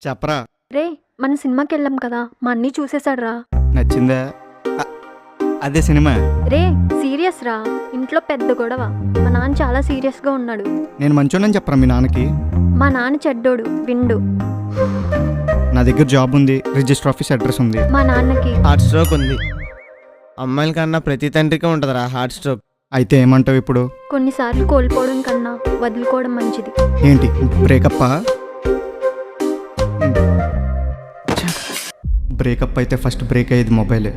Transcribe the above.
చెప్పరా. రే మన సినిమాకి వెళ్ళాం కదా, మా అన్నీ చూసేశాడు రా. నచ్చిందా? అదే సినిమా. రే సీరియస్ రా, ఇంట్లో పెద్ద గొడవ. మా నాన్న చాలా సీరియస్గా ఉన్నాడు. నేను మంచోనని చెప్పరా మీ నాన్నకి? మా నాన్న చెడ్డోడు, విండు. నా దగ్గర జాబ్ ఉంది, రిజిస్టర్ ఆఫీస్ అడ్రస్ ఉంది. మా నాన్నకి హార్ట్ స్ట్రోక్ ఉంది. అమ్మాయిల కన్నా ప్రతి తండ్రికి ఉంటుందిరా హార్ట్ స్ట్రోక్. అయితే ఏమంటావు ఇప్పుడు? కొన్నిసార్లు కోల్పోవడం కన్నా వదులుకోవడం మంచిది. ఏంటి బ్రేకప్పా? బ్రేకప్ అయితే ఫస్ట్ బ్రేక్ అయ్యేది మొబైలే.